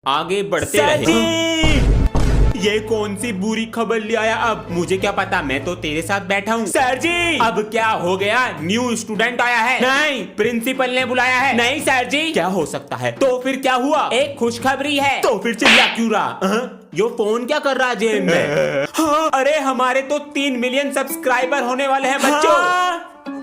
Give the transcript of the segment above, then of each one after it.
आगे बढ़ते रहे। ये कौन सी बुरी खबर ले आया अब? मुझे क्या पता, मैं तो तेरे साथ बैठा हूँ। सर जी अब क्या हो गया? न्यू स्टूडेंट आया है? नहीं, प्रिंसिपल ने बुलाया है। नहीं सर जी। क्या हो सकता है? तो फिर क्या हुआ? एक खुशखबरी है। तो फिर चिल्ला क्यों रहा? यो फोन क्या कर रहा है जेब में? हाँ, अरे हमारे तो 3 मिलियन सब्सक्राइबर होने वाले हैं बच्चों।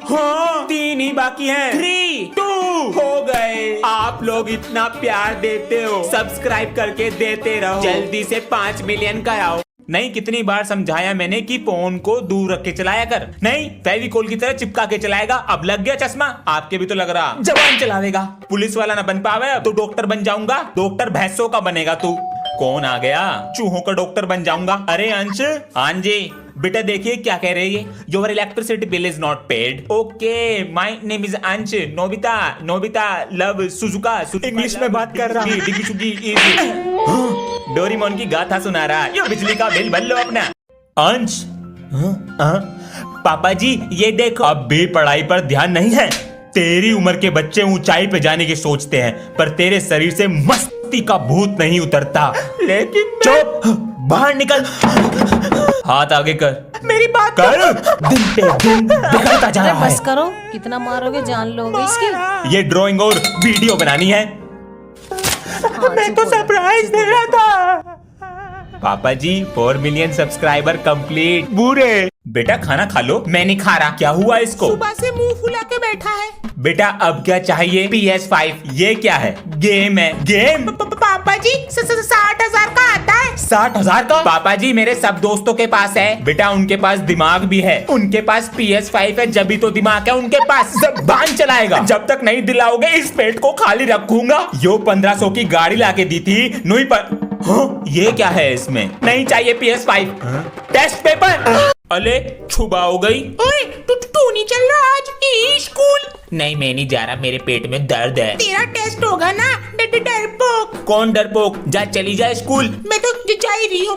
हाँ 3 ही बाकी हैं। 3, 2 हो गए। आप लोग इतना प्यार देते हो, सब्सक्राइब करके देते रहो। जल्दी से 5 मिलियन का आओ। नहीं, कितनी बार समझाया मैंने कि फोन को दूर रख के चलाया कर। नहीं, फेविकोल की तरह चिपका के चलाएगा। अब लग गया चश्मा? आपके भी तो लग रहा। जवान चलावेगा। पुलिस वाला ना बन पावे तो डॉक्टर बन जाऊंगा। डॉक्टर भैंसों का बनेगा तू। कौन आ गया? चूहों का डॉक्टर बन जाऊंगा। अरे अंश। हाँ जी बेटा, देखिए क्या कह रही है। Your electricity bill is not paid. Okay, my name is Ansh. Nobita Nobita love Shizuka. English में बात कर रहा हूँ। डोरीमोन की गाथा सुना रहा। ये बिजली का बिल भर लो अपना। अंश। पापा जी ये देखो। अब भी पढ़ाई पर ध्यान नहीं है। तेरी उम्र के बच्चे ऊंचाई पे जाने की सोचते हैं, पर तेरे शरीर से मस्ती का भूत नहीं उतरता। लेकिन चुप, बाहर निकल। हाथ आगे कर। मेरी बात कर। दिन पे दिन बिगड़ता जा रहा है। बस करो, कितना मारोगे जान लोगे इसकी। ये ड्राइंग और वीडियो बनानी है। मैं तो सरप्राइज दे रहा था। पापा जी 4 मिलियन सब्सक्राइबर कंप्लीट। बुरे बेटा खाना खा लो। मैं नहीं खा रहा। क्या हुआ इसको? सुबह से मुंह फुला के बैठा है। बेटा अब क्या चाहिए? PS5। ये क्या है? गेम है। गेम? पापा जी 60,000 का आता है। 60,000 का? पापा जी मेरे सब दोस्तों के पास है। बेटा उनके पास दिमाग भी है। उनके पास PS5 है, जब भी तो दिमाग है उनके पास। ज़बान चलाएगा। जब तक नहीं दिलाओगे इस पेट को खाली रखूंगा। यो 1500 की गाड़ी लाके दी थी नुई पर। हाँ, ये क्या है इसमें? नहीं चाहिए PS5। Test paper. अले छुबा हो गई। ओए तू नहीं चल रहा आज स्कूल? नहीं मैं नहीं जा रहा, मेरे पेट में दर्द है। तेरा टेस्ट होगा ना। डरपोक। कौन डरपोक? जा चली जा स्कूल। मैं तो जा ही रही हूँ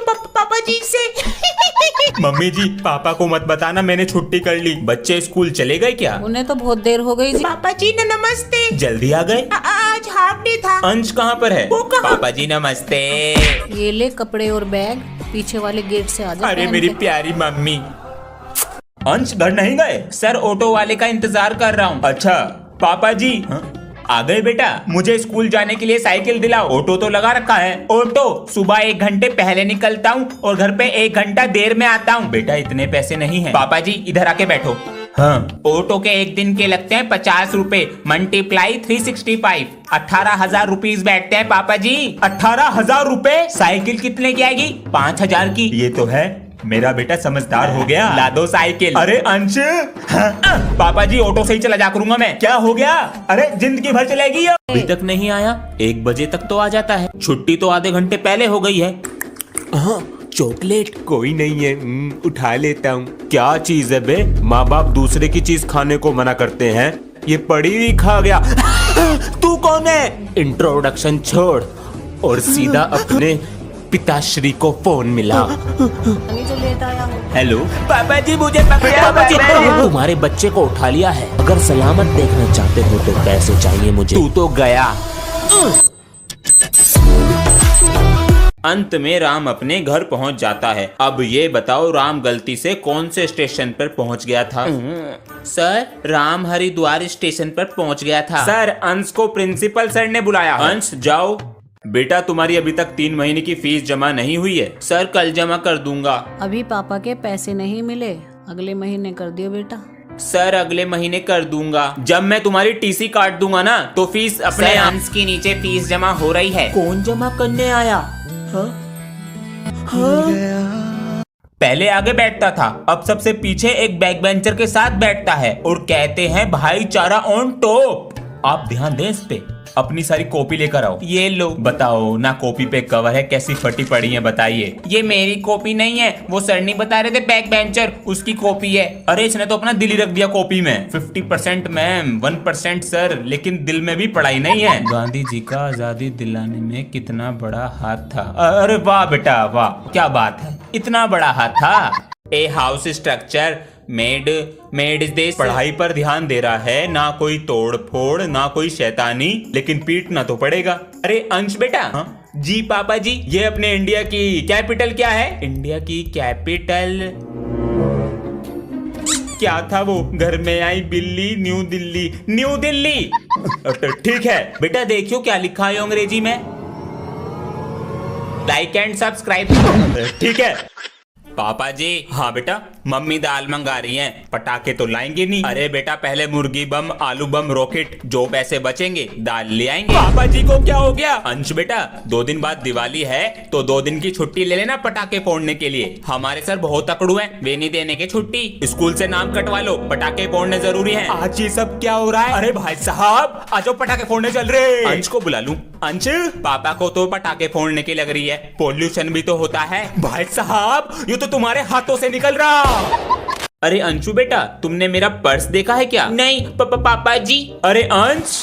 पापा जी से। मम्मी जी पापा को मत बताना मैंने छुट्टी कर ली। बच्चे स्कूल चले गए क्या? उन्हें तो बहुत देर हो गई जी। पापा जी नमस्ते। जल्दी आ गए? आज हाफ डे था। अंश कहाँ पर है? पापा जी नमस्ते। ये ले कपड़े और बैग, पीछे वाले गेट से आ जा। अरे मेरी प्यारी मम्मी। अंश घर नहीं गए? सर ऑटो वाले का इंतजार कर रहा हूँ। अच्छा पापा जी। आ गए बेटा? मुझे स्कूल जाने के लिए साइकिल दिलाओ। ऑटो तो लगा रखा है। ऑटो सुबह 1 घंटे पहले निकलता हूँ और घर पे 1 घंटा देर में आता हूँ। बेटा इतने पैसे नहीं है। पापा जी इधर आके बैठो। हाँ ऑटो के 1 दिन के लगते हैं 50 रुपए। मल्टीप्लाई 365। 18,000 रुपीज बैठते हैं पापा जी। 18,000 रुपए? साइकिल कितने की आएगी? 5,000 की। ये तो है, मेरा बेटा समझदार हो गया। ला दो साइकिल। अरे अंश। पापा जी ऑटो से ही चला जा करूंगा मैं। क्या हो गया? अरे जिंदगी भर चलेगी। अभी तक नहीं आया? 1 बजे तक तो आ जाता है। छुट्टी तो आधे घंटे पहले हो गई है। चॉकलेट? कोई नहीं है, उठा लेता हूँ। क्या चीज है बे? माँ बाप दूसरे की चीज खाने को मना करते हैं, ये पड़ी हुई खा गया। तू कौन है? इंट्रोडक्शन छोड़ और सीधा अपने पिताश्री को फोन मिला। जो लेट आया। हेलो पापा जी मुझे पकड़ा। तुम्हारे बच्चे को उठा लिया है। अगर सलामत देखना चाहते हो तो पैसे चाहिए मुझे। तू तो गया। अंत में राम अपने घर पहुंच जाता है। अब ये बताओ राम गलती से कौन से स्टेशन पर पहुंच गया था? सर राम हरिद्वार स्टेशन पर पहुंच गया था। सर अंश को प्रिंसिपल सर ने बुलाया। अंश जाओ। बेटा तुम्हारी अभी तक 3 महीने की फीस जमा नहीं हुई है। सर कल जमा कर दूंगा। अभी पापा के पैसे नहीं मिले, अगले महीने कर दियो बेटा। सर अगले महीने कर दूंगा। जब मैं तुम्हारी टीसी काट दूंगा ना तो फीस अपने अंश के नीचे फीस जमा हो रही है। कौन जमा करने आया? पहले आगे बैठता था, अब सबसे पीछे एक बैक बेंचर के साथ बैठता है और कहते हैं भाईचारा ऑन टॉप। आप ध्यान दें इस पे। अपनी सारी कॉपी लेकर आओ। ये लो। बताओ ना कॉपी पे कवर है कैसी फटी पड़ी है, बताइए। ये मेरी कॉपी नहीं है, वो सर नहीं बता रहे थे बैक बेंचर, उसकी कॉपी है। अरे इसने तो अपना दिल ही रख दिया कॉपी में। 50% मैम, 1% सर, लेकिन दिल में भी पढ़ाई नहीं है। गांधी जी का आजादी दिलाने में कितना बड़ा हाथ था। अरे वाह बेटा वाह, क्या बात है, इतना बड़ा हाथ था। A house structure made made is this. पढ़ाई पर ध्यान दे रहा है, ना कोई तोड़ फोड़ ना कोई शैतानी, लेकिन पीटना तो पड़ेगा। अरे अंश बेटा। हाँ? जी पापा जी। ये अपने इंडिया की कैपिटल क्या है? इंडिया की कैपिटल क्या था वो? घर में आई बिल्ली, न्यू दिल्ली। न्यू दिल्ली। ठीक है बेटा, देखियो क्या लिखा है अंग्रेजी में। Like and subscribe. ठीक है पापा जी। हाँ बेटा, मम्मी दाल मंगा रही हैं, पटाखे तो लाएंगे नहीं। अरे बेटा, पहले मुर्गी बम, आलू बम, रॉकेट, जो पैसे बचेंगे दाल ले आएंगे। पापा जी को क्या हो गया? अंश बेटा, 2 दिन बाद दिवाली है तो 2 दिन की छुट्टी ले लेना पटाखे फोड़ने के लिए। हमारे सर बहुत तकड़ू हैं, वे नहीं देने के छुट्टी। स्कूल से नाम कटवा लो, पटाखे फोड़ने जरूरी है। आज ये सब क्या हो रहा है? अरे भाई साहब, आज पटाखे फोड़ने चल रहे। अंश को बुला लूं? अंश, पापा को तो पटाखे फोड़ने की लग रही है, पोल्यूशन भी तो होता है। भाई साहब, ये तो तुम्हारे हाथों से निकल रहा। अरे अंशु बेटा, तुमने मेरा पर्स देखा है क्या? नहीं पापा जी। अरे अंश,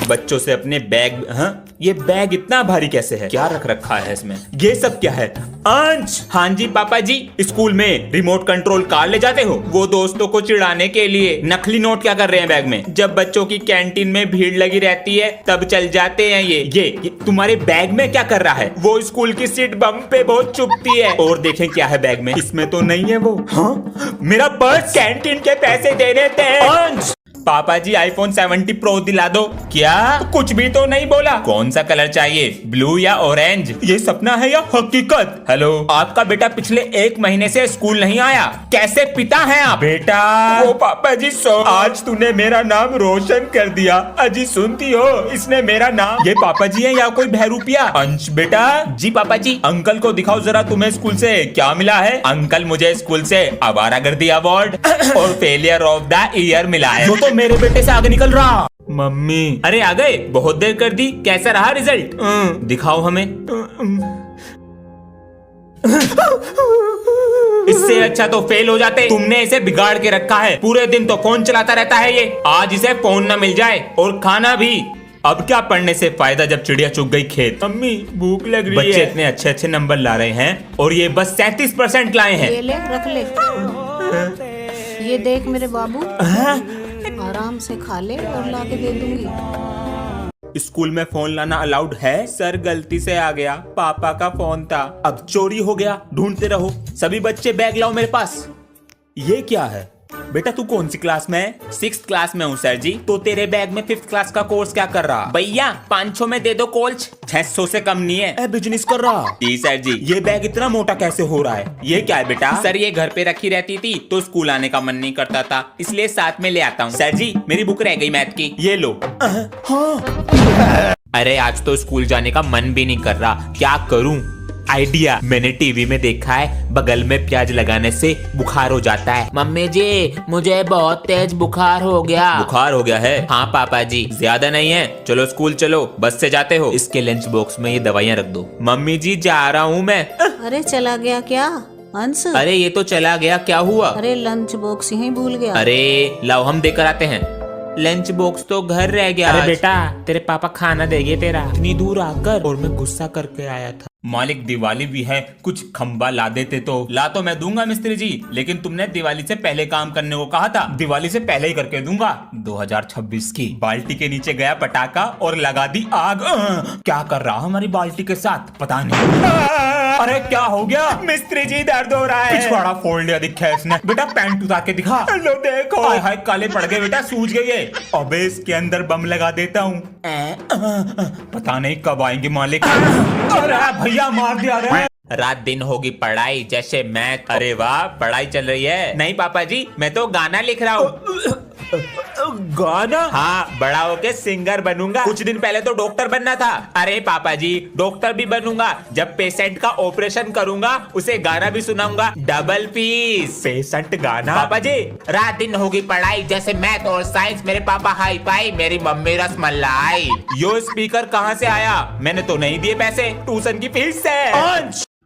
बच्चों से अपने बैग। हाँ, ये बैग इतना भारी कैसे है? क्या रख रखा है इसमें? ये सब क्या है? अंश। हाँ जी पापा जी। स्कूल में रिमोट कंट्रोल कार ले जाते हो? वो दोस्तों को चिढ़ाने के लिए। नकली नोट क्या कर रहे हैं बैग में? जब बच्चों की कैंटीन में भीड़ लगी रहती है तब चल जाते हैं ये तुम्हारे बैग में क्या कर रहा है? वो स्कूल की सीट बम पे बहुत चुभती है। और देखें क्या है बैग में। इसमें तो नहीं है वो। हाँ, मेरा पर्स। कैंटीन के पैसे देने थे। अंश, पापा जी iPhone 70 Pro दिला दो। क्या? कुछ भी तो नहीं बोला। कौन सा कलर चाहिए, ब्लू या ऑरेंज? ये सपना है या हकीकत? हेलो, आपका बेटा पिछले 1 महीने से स्कूल नहीं आया, कैसे पिता हैं आप? बेटा, ओ पापा जी, आज तूने मेरा नाम रोशन कर दिया। अजी सुनती हो, इसने मेरा नाम। ये पापा जी है या कोई बहरूपिया? अंश बेटा। जी पापा जी। अंकल को दिखाओ जरा, तुम्हें स्कूल से क्या मिला है? अंकल, मुझे स्कूल से आवारागर्दी अवार्ड और फेलियर ऑफ द ईयर मिला है। तो मेरे बेटे से आगे निकल रहा। मम्मी। अरे आ गए, बहुत देर कर दी। कैसा रहा रिजल्ट? दिखाओ हमें। इससे अच्छा तो फेल हो जाते। तुमने इसे बिगाड़ के रखा है, पूरे दिन तो फोन चलाता रहता है ये। आज इसे फोन न मिल जाए और खाना भी। अब क्या पढ़ने से फायदा जब चिड़िया चुग गई खेत। मम्मी, भूख लग रही है। बच्चे इतने अच्छे अच्छे नंबर ला रहे हैं और ये बस 37% लाए हैं। ये ले, रख ले। ये देख मेरे बाबू, आराम से खा ले और ला के दे दूंगी। स्कूल में फोन लाना अलाउड है? सर, गलती से आ गया, पापा का फोन था। अब चोरी हो गया, ढूंढते रहो। सभी बच्चे बैग लाओ मेरे पास। ये क्या है? बेटा तू कौन सी क्लास में है? 6th क्लास में हूँ सर जी। तो तेरे बैग में 5th क्लास का कोर्स क्या कर रहा? भैया 500 में दे दो कोल्च, 600 से कम नहीं है। बिजनेस कर रहा? जी सर जी। ये बैग इतना मोटा कैसे हो रहा है? ये क्या है बेटा? सर, ये घर पे रखी रहती थी तो स्कूल आने का मन नहीं करता था, इसलिए साथ में ले आता हूँ। सर जी, मेरी बुक रह गई मैथ की, ये लो। हाँ। अरे आज तो स्कूल जाने का मन भी नहीं कर रहा, क्या करूँ? आइडिया, मैंने टीवी में देखा है, बगल में प्याज लगाने से बुखार हो जाता है। मम्मी जी, मुझे बहुत तेज बुखार हो गया। बुखार हो गया है? हाँ पापा जी, ज्यादा नहीं है। चलो स्कूल चलो, बस से जाते हो। इसके लंच बॉक्स में ये दवाइयाँ रख दो। मम्मी जी, जा रहा हूँ मैं। अरे चला गया क्या अंश? अरे ये तो चला गया, क्या हुआ? अरे लंच बॉक्स यहीं भूल गया। अरे लाओ, हम देकर आते हैं। लंच बॉक्स तो घर रह गया। अरे बेटा, तेरे पापा खाना देंगे तेरा, इतनी दूर आकर। और मैं गुस्सा करके आया था। मालिक, दिवाली भी है, कुछ खंबा ला देते तो। ला तो मैं दूंगा मिस्त्री जी, लेकिन तुमने दिवाली से पहले काम करने को कहा था। दिवाली से पहले ही करके दूंगा। 2026 की। बाल्टी के नीचे गया पटाखा और लगा दी आग। क्या कर रहा हमारी बाल्टी के साथ पता नहीं। अरे क्या हो गया? मिस्त्री जी, दर्द हो रहा है। पिछवाड़ा फोड़ लिया दिखा है इसने। बेटा पैंट उतार के दिखा। लो देखो। हाय हाय, काले पड़ गए बेटा, सूज गई है। अबे इसके अंदर बम लगा देता हूँ। पता नहीं कब आएंगे मालिक। अरे भैया, मार दिया रे। रात दिन होगी पढ़ाई जैसे मैथ। अरे वाह, पढ़ाई चल रही है। नहीं पापा जी, मैं तो गाना लिख रहा हूँ। गाना? हाँ, बड़ा होके सिंगर बनूंगा। कुछ दिन पहले तो डॉक्टर बनना था। अरे पापा जी, डॉक्टर भी बनूंगा। जब पेशेंट का ऑपरेशन करूंगा उसे गाना भी सुनाऊंगा। Double piece. पेशेंट गाना? पापा जी, रात दिन होगी पढ़ाई जैसे मैथ और साइंस। मेरे पापा हाई फाई, मेरी मम्मी रसमलाई। यो स्पीकर कहाँ से आया? मैंने तो नहीं दिए पैसे, ट्यूशन की फीस से।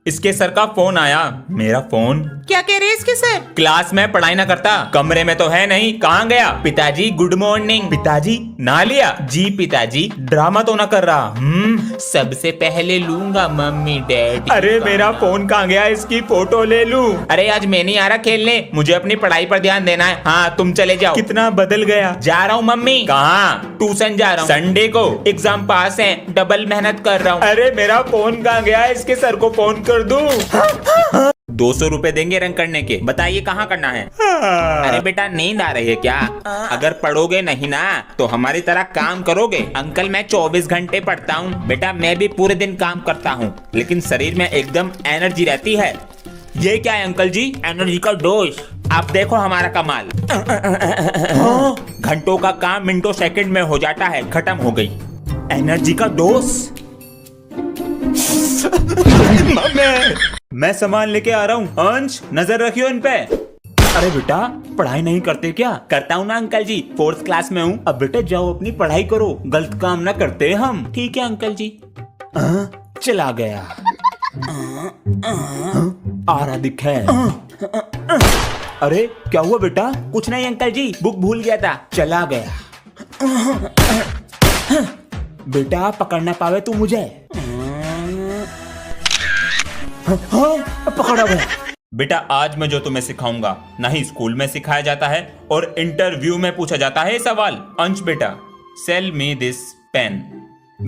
इसके सर का फोन आया। मेरा फोन? क्या कह रहे हैं इसके सर? क्लास में पढ़ाई ना करता, कमरे में तो है नहीं, कहाँ गया? पिताजी गुड मॉर्निंग। पिताजी ना लिया? जी पिताजी। ड्रामा तो ना कर रहा? सबसे पहले लूंगा मम्मी डैडी। अरे मेरा फोन कहाँ गया? इसकी फोटो ले लूं। अरे आज मैं नहीं आ रहा खेलने, मुझे अपनी पढ़ाई पर ध्यान देना है। हाँ तुम चले जाओ। कितना बदल गया। जा रहा हूँ मम्मी। कहाँ? ट्यूशन जा रहा हूँ। संडे को एग्जाम पास है, डबल मेहनत कर रहा हूँ। अरे मेरा फोन कहाँ गया? इसके सर को फोन कर दूं। 200 रुपए देंगे रंग करने के, बताइए कहाँ करना है? अरे बेटा नींद आ रही है क्या? अगर पढ़ोगे नहीं ना तो हमारी तरह काम करोगे? अंकल मैं 24 घंटे पढ़ता हूँ। बेटा मैं भी पूरे दिन काम करता हूँ, लेकिन शरीर में एकदम एनर्जी रहती है। ये क्या है अंकल जी? एनर्जी का डोज। आप देखो हमारा कमाल। घंटों का काम मिनटों सेकंड में हो जाता है। खत्म हो गई एनर्जी का डोज। मैं सामान लेके आ रहा हूँ। अंश नजर रखियो इन पे। अरे बेटा पढ़ाई नहीं करते क्या? करता हूँ ना अंकल जी, 4th क्लास में हूँ। अब बेटा जाओ अपनी पढ़ाई करो, गलत काम ना करते हम। ठीक है अंकल जी। चला गया। आ रहा दिखा है। अरे क्या हुआ बेटा? कुछ नहीं अंकल जी, बुक भूल गया था, चला गया। बेटा पकड़ ना पावे तू मुझे। पकड़ा गया। बेटा आज मैं जो तुम्हें सिखाऊंगा नहीं स्कूल में सिखाया जाता है और इंटरव्यू में पूछा जाता है सवाल। अंश बेटा सेल मी दिस पेन।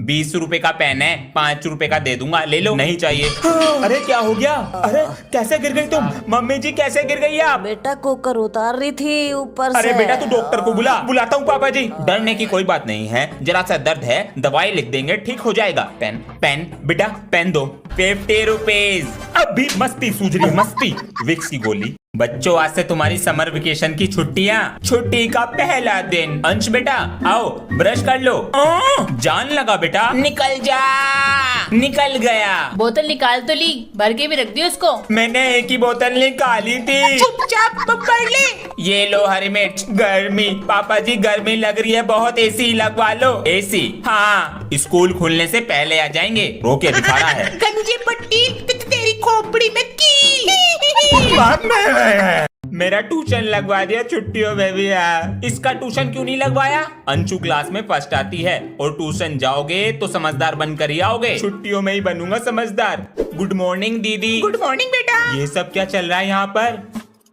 20 रुपए का पेन है, 5 रुपए का दे दूंगा, ले लो। नहीं चाहिए। अरे क्या हो गया? अरे कैसे गिर गई तुम? मम्मी जी कैसे गिर गई आप? बेटा कुकर उतार रही थी ऊपर से। अरे बेटा तू डॉक्टर को बुलाता हूँ पापा जी। डरने की कोई बात नहीं है, जरा सा दर्द है, दवाई लिख देंगे, ठीक हो जाएगा। पेन बेटा पेन दो। 50 रुपीज। अभी मस्ती सूझ रही, मस्ती। विक्स की गोली। बच्चों आज से तुम्हारी समर वेकेशन की छुट्टियां, छुट्टी का पहला दिन। अंश बेटा आओ ब्रश कर लो। जान लगा बेटा। निकल जा। निकल गया। बोतल निकाल तो ली, भर के भी रख दी उसको। मैंने एक ही बोतल निकाली थी। चुपचाप पढ़ ले। ये लो हरी मिर्च। गर्मी पापा जी गर्मी लग रही है बहुत, एसी लगवा लो। एसी? हाँ स्कूल खुलने से पहले आ जाएंगे। रोके दिखा रहा है। गंजे पट्टी तेरी खोपड़ी में कील। मेरा ट्यूशन लगवा दिया छुट्टियों में भी है। इसका ट्यूशन क्यों नहीं लगवाया? अंशु क्लास में फर्स्ट आती है और ट्यूशन जाओगे तो समझदार बनकर ही आओगे। छुट्टियों में ही बनूंगा समझदार। गुड मॉर्निंग दीदी। गुड मॉर्निंग बेटा। ये सब क्या चल रहा है यहाँ पर?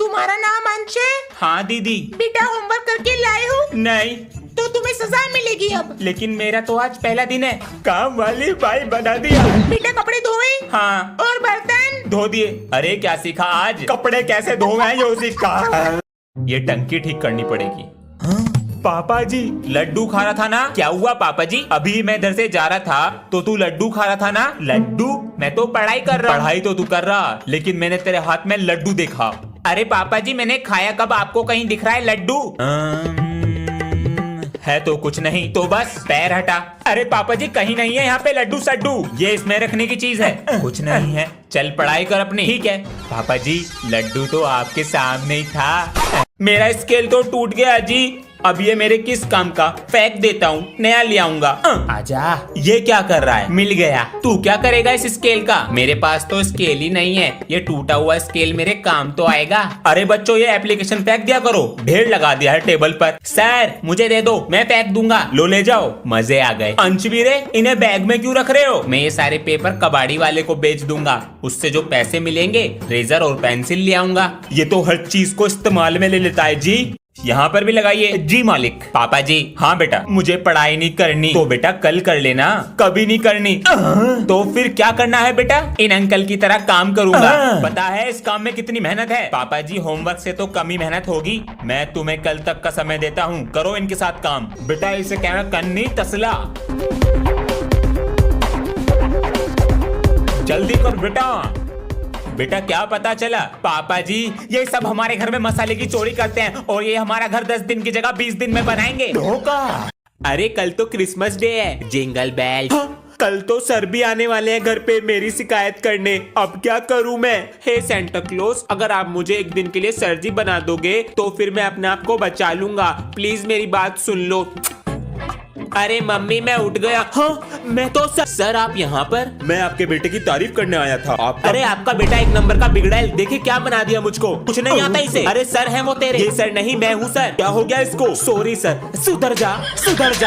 तुम्हारा नाम अंश है? हाँ दीदी। बेटा होमवर्क करके लाए हो? नहीं। तो तुम्हें सजा मिलेगी अब। लेकिन मेरा तो आज पहला दिन है। काम वाली बाई बना दिया। बेटा कपड़े धोए? हाँ। और बर्तन? धो दिए। अरे क्या सीखा आज? कपड़े कैसे धोए यो सीखा। ये टंकी ठीक करनी पड़ेगी। पापा जी लड्डू खा रहा था ना? क्या हुआ पापा जी? अभी मैं इधर से जा रहा था तो तू लड्डू खा रहा था ना? लड्डू? मैं तो पढ़ाई कर रहा हूँ। पढ़ाई तो तू कर रहा, लेकिन मैंने तेरे हाथ में लड्डू देखा। अरे पापा जी मैंने खाया कब? आपको कहीं दिख रहा है लड्डू? है तो कुछ नहीं, तो बस पैर हटा। अरे पापा जी कहीं नहीं है यहाँ पे लड्डू सड्डू, ये इसमें रखने की चीज है। कुछ नहीं है, चल पढ़ाई कर अपनी। ठीक है पापा जी, लड्डू तो आपके सामने ही था। मेरा स्केल तो टूट गया जी। अब ये मेरे किस काम का? फेंक देता हूँ, नया ले आऊंगा। आजा। ये क्या कर रहा है? मिल गया। तू क्या करेगा इस स्केल का? मेरे पास तो स्केल ही नहीं है, ये टूटा हुआ स्केल मेरे काम तो आएगा। अरे बच्चों ये एप्लीकेशन फेंक दिया करो, ढेर लगा दिया है टेबल पर। सर मुझे दे दो, मैं फेंक दूंगा। लो ले जाओ। मजे आ गए। अंशवीरे इन्हें बैग में क्यों रख रहे हो? मैं ये सारे पेपर कबाड़ी वाले को बेच दूंगा, उससे जो पैसे मिलेंगे रेजर और पेंसिल ले आऊंगा। ये तो हर चीज को इस्तेमाल में ले लेता है जी। यहाँ पर भी लगाइए। जी मालिक। पापा जी हाँ बेटा, मुझे पढ़ाई नहीं करनी। तो बेटा कल कर लेना। कभी नहीं करनी। तो फिर क्या करना है बेटा? इन अंकल की तरह काम करूंगा। पता है इस काम में कितनी मेहनत है? पापा जी होमवर्क से तो कम ही मेहनत होगी। मैं तुम्हें कल तक का समय देता हूँ, करो इनके साथ काम। बेटा इसे कहना कन्नी तसला। जल्दी कर बेटा। बेटा क्या पता चला? पापा जी ये सब हमारे घर में मसाले की चोरी करते हैं और ये हमारा घर 10 दिन की जगह 20 दिन में बनाएंगे। धोखा। अरे कल तो क्रिसमस डे है। Jingle bell. कल तो सर भी आने वाले हैं घर पे मेरी शिकायत करने। अब क्या करूं मैं? हे सेंटा क्लॉज, अगर आप मुझे एक दिन के लिए सर जी बना दोगे तो फिर मैं अपने आप को बचा लूंगा। प्लीज मेरी बात सुन लो। अरे मम्मी मैं उठ गया। हाँ मैं तो सर आप यहाँ पर? मैं आपके बेटे की तारीफ करने आया था। आप अरे आपका बेटा एक नंबर का बिगड़ा है, देखिए क्या बना दिया मुझको, कुछ नहीं आता इसे। अरे सर है वो तेरे। ये सर नहीं मैं हूँ सर। क्या हो गया इसको? Sorry sir. सुधर जा सुधर जा।